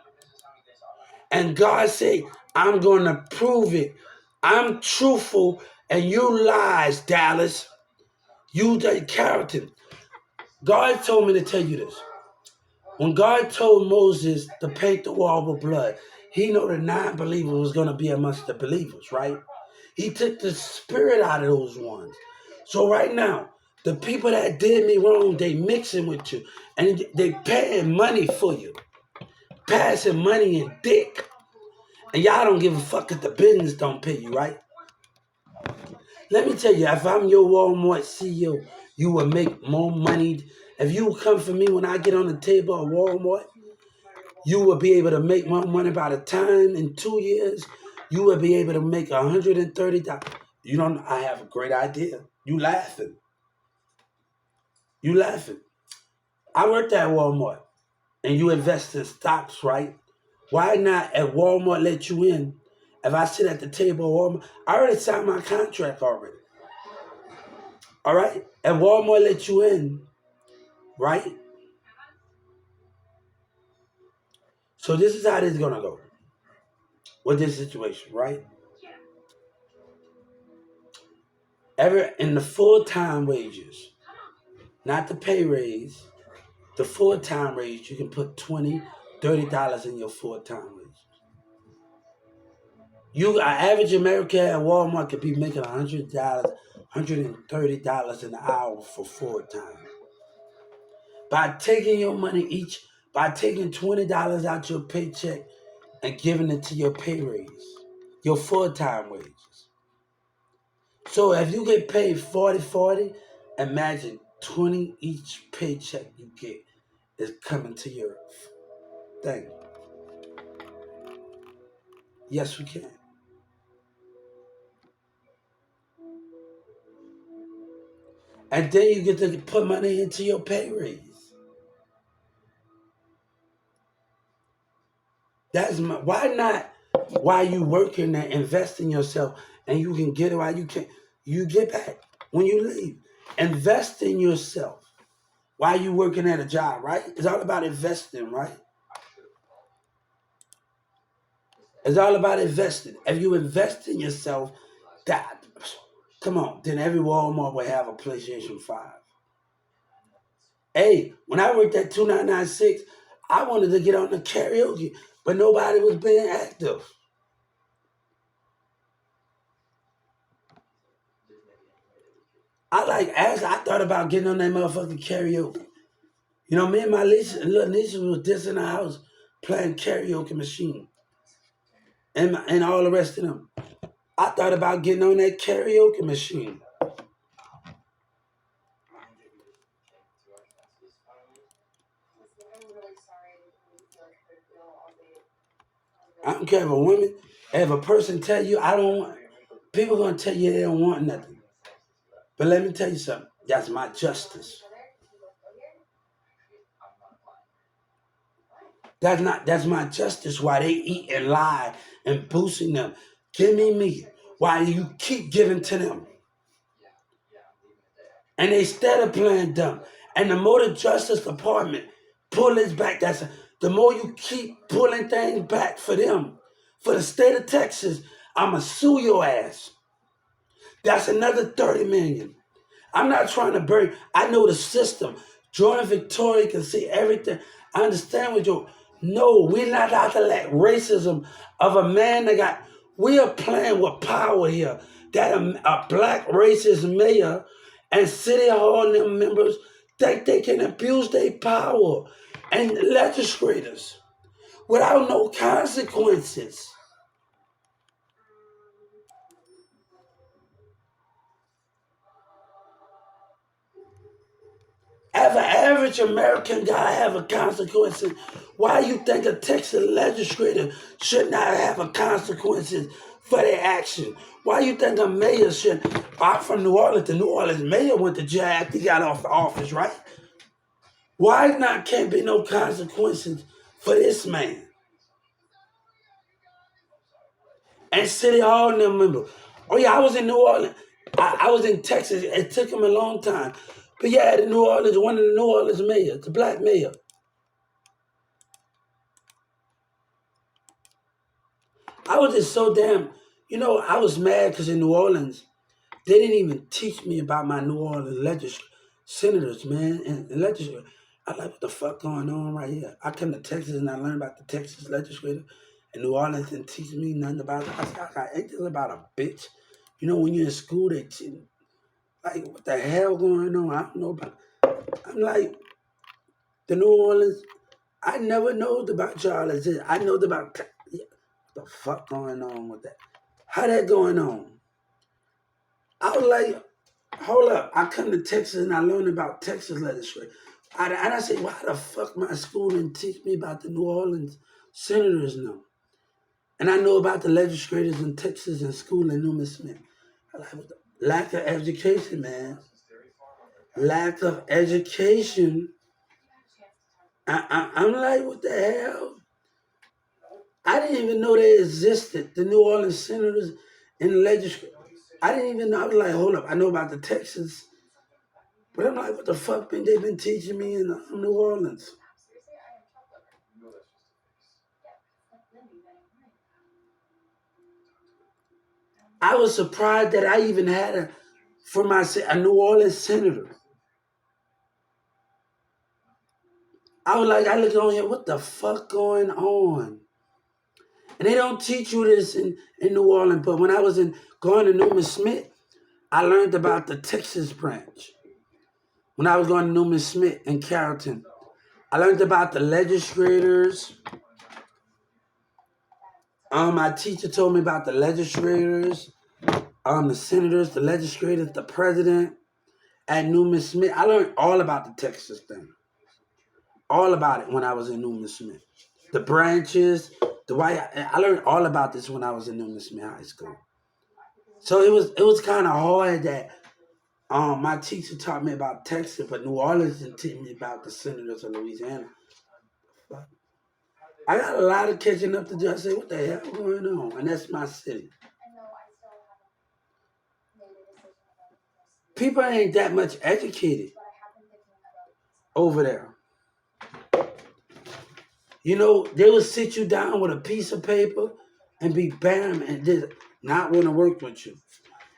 And God said, I'm going to prove it. I'm truthful and you lies, Dallas. You the character. God told me to tell you this. When God told Moses to paint the wall with blood, he knew the non-believer was going to be amongst the believers, right? He took the spirit out of those ones. So right now, the people that did me wrong, they mixing with you. And they paying money for you. Passing money and dick. And y'all don't give a fuck if the business don't pay you, right? Let me tell you, if I'm your Walmart CEO, you will make more money. If you come for me when I get on the table at Walmart, you will be able to make more money by the time in 2 years, you will be able to make $130. You don't, I have a great idea. You laughing. You laughing. I worked at Walmart and you invest in stocks, right? Why not at Walmart let you in? If I sit at the table at Walmart, I already signed my contract already. All right? At Walmart let you in, right? So this is how this is going to go with this situation, right? In the full-time wages, not the pay raise, the full-time raise, you can put $20, $30 in your full-time wage. An average American at Walmart could be making $100, $130 an hour for full-time. By taking your money by taking $20 out your paycheck and giving it to your pay raise, your full-time wages. So if you get paid 40, imagine 20 each paycheck you get is coming to your thing. Yes, we can. And then you get to put money into your pay raise. Why not? While you working and invest in yourself, and you can get it while you can, you get back when you leave. Invest in yourself while you working at a job, right? It's all about investing, right? It's all about investing. If you invest in yourself, that come on, then every Walmart will have a PlayStation 5. Hey, when I worked at 2996, I wanted to get on the karaoke, but nobody was being active. I thought about getting on that motherfucking karaoke. You know, me and my little niece was just in the house playing karaoke machine and all the rest of them. I thought about getting on that karaoke machine. Listen, I'm really sorry that you feel like I feel all day. I don't care if a woman, if a person tell you I don't want, people gonna tell you they don't want nothing. But let me tell you something. That's my justice. That's my justice why they eat and lie and boosting them. Give me meat. Why you keep giving to them? And they instead playing dumb. And the more the Justice Department pull this back, the more you keep pulling things back for them. For the state of Texas, I'ma sue your ass. That's another 30 million. I'm not trying to bury. I know the system. Jordan Victoria can see everything. I understand what you're. No, we're not out to let racism of a man that got. We are playing with power here. That a black racist mayor and city hall members think they can abuse their power, and legislators without no consequences. As an average American gotta have a consequence. Why you think a Texas legislator should not have a consequences for their action? Why you think a mayor should? I'm from New Orleans. The New Orleans mayor went to jail after he got off the office, right? Why not can't be no consequences for this man? And City Hall member. Oh yeah, I was in New Orleans. I was in Texas. It took him a long time. But yeah, the New Orleans, one of the New Orleans mayors, the black mayor. I was just so damn, I was mad because in New Orleans, they didn't even teach me about my New Orleans senators, man, and legislators. I like, what the fuck going on right here? I come to Texas and I learn about the Texas legislator, and New Orleans didn't teach me nothing about it. I said, ain't this about a bitch? When you're in school, they teach, like, what the hell going on? I don't know about. I'm like, the New Orleans, I never know about y'all as this. I know about what the fuck going on with that. How that going on? I was like, hold up. I come to Texas and I learn about Texas legislature. And I say, why the fuck my school didn't teach me about the New Orleans senators now? And I know about the legislators in Texas and school in Newman Smith. Like, lack of education, man. Lack of education. I'm like, what the hell? I didn't even know they existed, the New Orleans senators and the legislature. I didn't even know. I was like, hold up. I know about the Texas. But I'm like, what the fuck they been teaching me in New Orleans? I was surprised that I even had a New Orleans senator. I was like, I look on here, what the fuck going on? And they don't teach you this in New Orleans. But when I was going to Newman Smith, I learned about the Texas branch. When I was going to Newman Smith in Carrollton, I learned about the legislators. My teacher told me about the legislators, the senators, the legislators, the president at Newman Smith. I learned all about the Texas thing. All about it when I was in Newman Smith. The branches, I learned all about this when I was in Newman Smith High School. So it was kind of hard that my teacher taught me about Texas, but New Orleans didn't teach me about the senators of Louisiana. I got a lot of catching up to do. I say, what the hell going on? And that's my city. And no, I still haven't made a decision about university. People ain't that much educated But I have been thinking about over there. You know, they will sit you down with a piece of paper and be bam and just not want to work with you.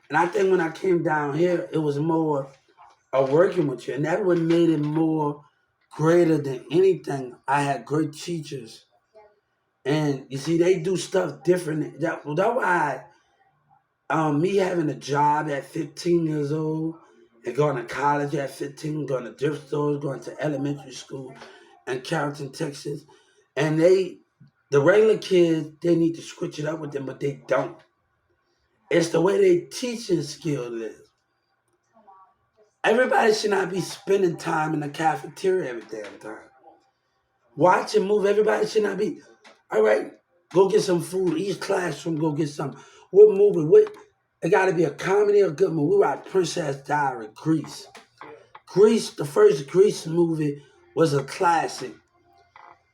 And I think when I came down here, it was more of working with you. And that would made it more greater than anything. I had great teachers. And you see, they do stuff different. That's why me having a job at 15 years old and going to college at 15, going to thrift stores, going to elementary school in Carrollton, Texas. And the regular kids, they need to switch it up with them, but they don't. It's the way they teaching skill is. Everybody should not be spending time in the cafeteria every damn time. Watch and move. Everybody should not be. All right, go get some food. Each classroom, go get some. What movie? What? It got to be a comedy or a good movie. We watched Princess Diary, Grease. Grease, the first Grease movie was a classic.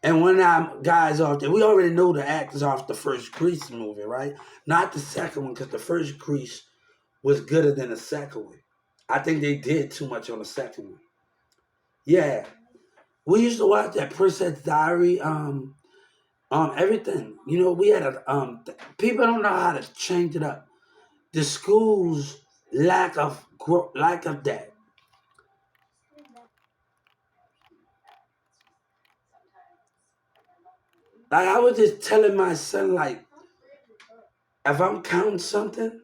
And one of our guys off there, we already know the actors off the first Grease movie, right? Not the second one, because the first Grease was gooder than the second one. I think they did too much on the second one. Yeah. We used to watch that Princess Diary, everything. You know, we had people don't know how to change it up. The school's lack of that. Like I was just telling my son, like, if I'm counting something,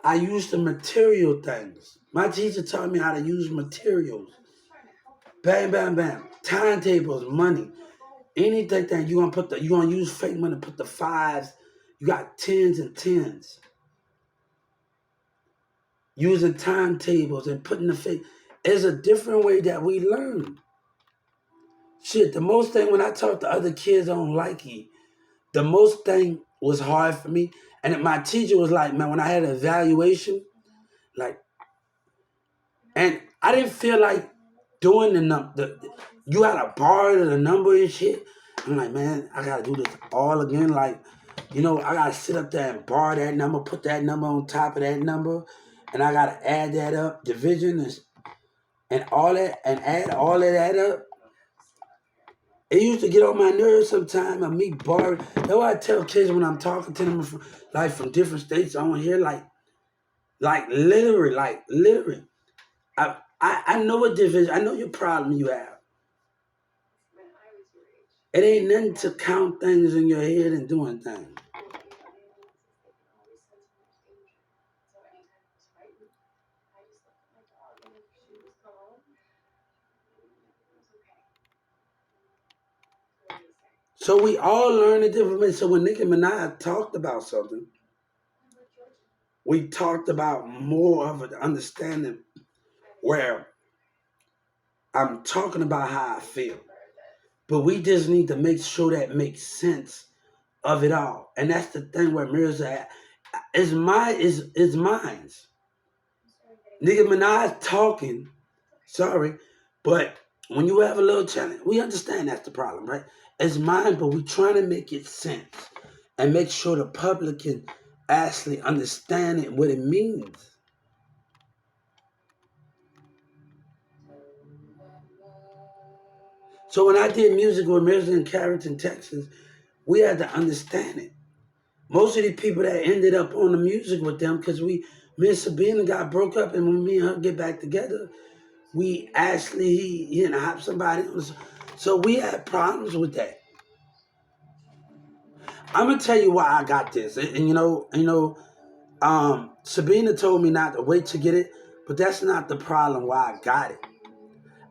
I use the material things. My teacher taught me how to use materials. Bam, bam, bam. Timetables, money. Anything that you gonna use fake money, put the fives. You got tens and tens. Using timetables and putting the fake. It's a different way that we learn. Shit, the most thing when I talk to other kids on Likey, the most thing was hard for me. And my teacher was like, man, when I had an evaluation, like, and I didn't feel like doing you had to borrow the number and shit. I'm like, man, I gotta do this all again. Like, you know, I gotta sit up there and borrow that number, put that number on top of that number, and I gotta add that up, division and all that, and add all of that up. It used to get on my nerves sometimes of me borrowing. That's why I tell kids when I'm talking to them from different states on here, like literally. I know what division, I know your problem you have. It ain't nothing to count things in your head and doing things. So we all learn a different way. So when Nicki Minaj talked about something, we talked about more of an understanding where I'm talking about how I feel. But we just need to make sure that makes sense of it all. And that's the thing where Mirza is mine. Nicki Minaj talking, sorry, but when you have a little challenge, we understand that's the problem, right? It's mine, but we trying to make it sense and make sure the public can actually understand it, what it means. So when I did music with Mirza in Carrollton, Texas, we had to understand it. Most of the people that ended up on the music with them, because me and Sabina got broke up, and when me and her get back together, we actually, he hop somebody. So we had problems with that. I'm gonna tell you why I got this, and Sabina told me not to wait to get it, but that's not the problem. Why I got it?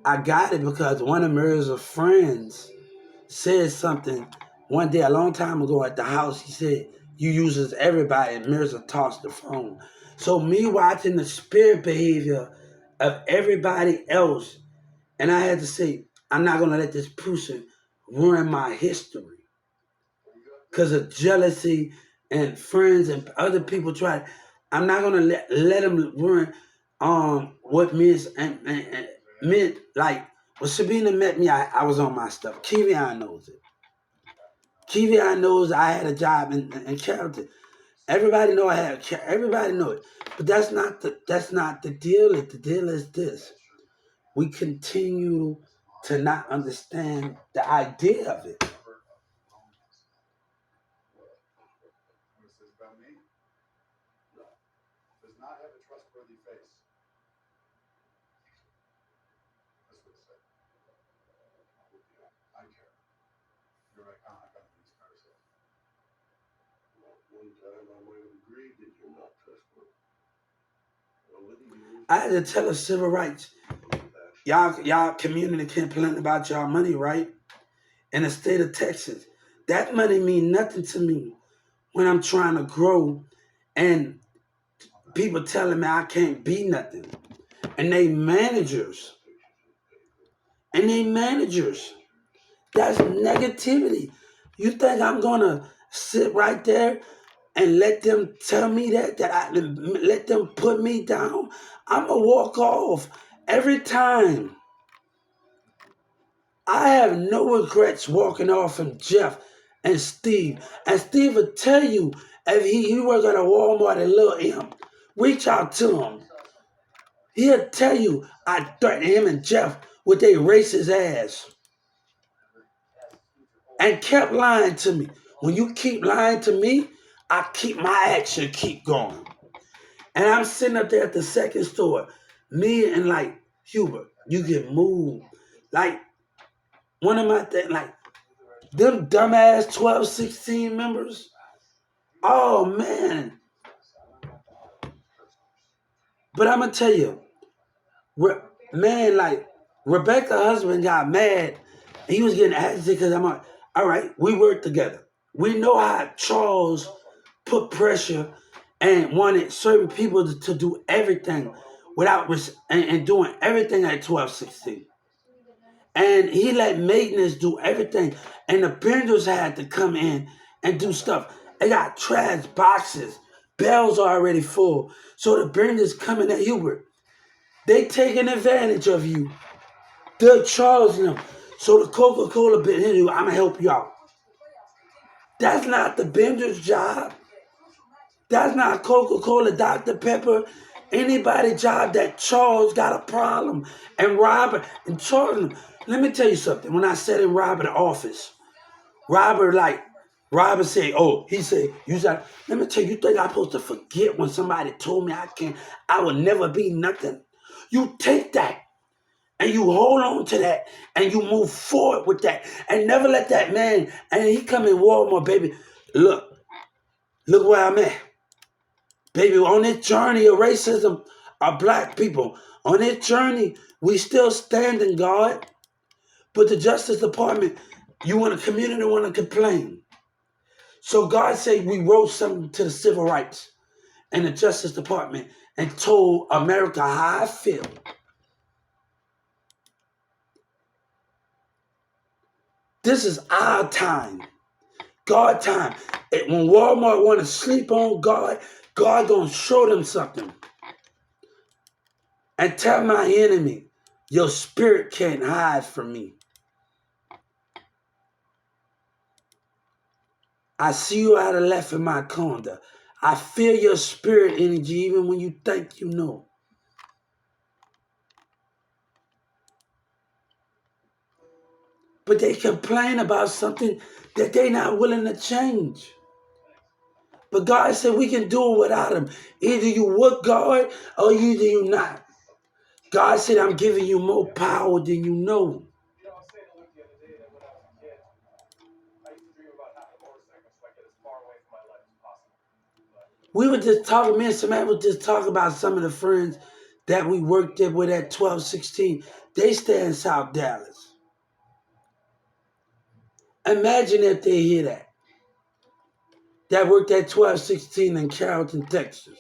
I got it because one of Mirza's friends said something one day a long time ago at the house. He said, "You uses everybody," and Mirza tossed the phone. So me watching the spirit behavior of everybody else, and I had to say, I'm not gonna let this person ruin my history. Because of jealousy and friends and other people try. I'm not gonna let them ruin what meant like when Sabina met me, I was on my stuff. Kevion knows it. GVI knows I had a job in Carrollton. Everybody know I had. Everybody know it. But that's not the deal. The deal is this: we continue to not understand the idea of it. I had to tell a civil rights. Y'all community complain about y'all money, right? In the state of Texas. That money mean nothing to me when I'm trying to grow and people telling me I can't be nothing. And they managers. That's negativity. You think I'm gonna sit right there and let them tell me that I let them put me down? I'm gonna walk off every time. I have no regrets walking off from Jeff and Steve. And Steve will tell you if he works at a Walmart in Little M, reach out to him. He'll tell you I threatened him and Jeff with their racist ass. And kept lying to me. When you keep lying to me, I keep my action keep going. And I'm sitting up there at the second store, me and like Hubert, you get moved. Like one of my things, like them dumbass 12, 16 members. Oh man. But I'm gonna tell you, man, like Rebecca's husband got mad and he was getting agitated because I'm like, all right, we work together. We know how Charles put pressure and wanted certain people to do everything without and doing everything at 12, 16. And he let maintenance do everything. And the vendors had to come in and do stuff. They got trash boxes. Bells are already full. So the vendors coming at Hubert. They taking advantage of you. They're charging them. So the Coca-Cola bit, I'm going to help you out. That's not the vendor's job. That's not Coca-Cola, Dr. Pepper, anybody's job that Charles got a problem. And Robert, and Charles, let me tell you something. When I sat in Robert's office, Robert said, let me tell you, you think I'm supposed to forget when somebody told me I would never be nothing? You take that and you hold on to that and you move forward with that and never let that man, and he come in Walmart, baby, look where I'm at. Baby, on this journey of racism, our black people, on this journey, we still standing, God. But the Justice Department, community want to complain. So God said we wrote something to the civil rights and the Justice Department and told America how I feel. This is our time. God time. When Walmart want to sleep on God gonna show them something. And tell my enemy, your spirit can't hide from me. I see you out of left in my corner. I feel your spirit energy even when you think you know. But they complain about something that they're not willing to change. But God said we can do it without him. Either you work God or either you not. God said, I'm giving you more power than you know. We were just talking, me and Samantha were just talking about some of the friends that we worked with at 12, 16. They stay in South Dallas. Imagine if they hear that. That worked at 12, 16 in Carrollton, Texas.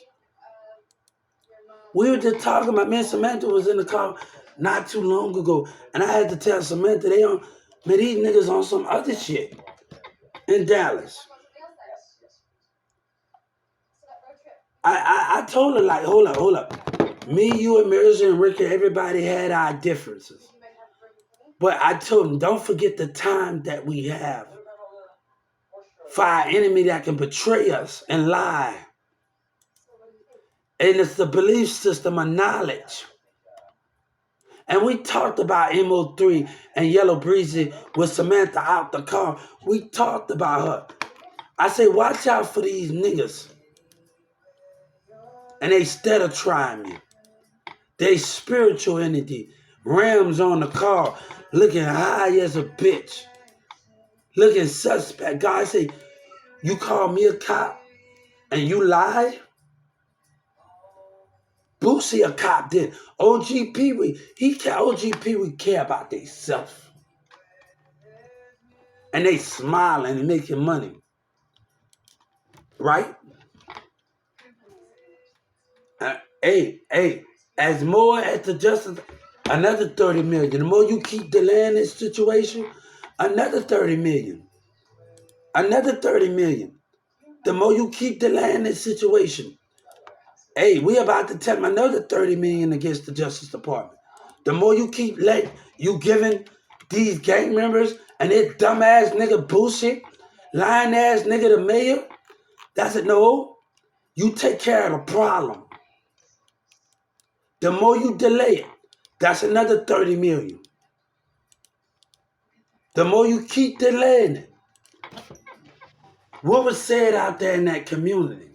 We were just talking about, me and Samantha was in the car not too long ago, and I had to tell Samantha these niggas on some other shit in Dallas. I told her, like, hold up. Me, you, and Marissa and Ricky, everybody had our differences. But I told them, don't forget the time that we have. for our enemy that can betray us and lie. And it's the belief system of knowledge. And we talked about MO3 and Yellow Breezy with Samantha out the car. We talked about her. I say, watch out for these niggas. And they instead of trying me. They spiritual entity. Rams on the car. Looking high as a bitch. Looking suspect. God say, you call me a cop and you lie? Boosie a cop did. OGP, we care about themselves. And they smiling and making money. Right? Hey, as more as the justice, another 30 million. The more you keep delaying this situation, another 30 million. Another 30 million. The more you keep delaying this situation. Hey, we about to tell them another 30 million against the Justice Department. The more you keep you giving these gang members and this dumbass nigga bullshit, lying ass nigga the mayor, that's it. No, you take care of the problem. The more you delay it, that's another 30 million. The more you keep delaying it. What was said out there in that community?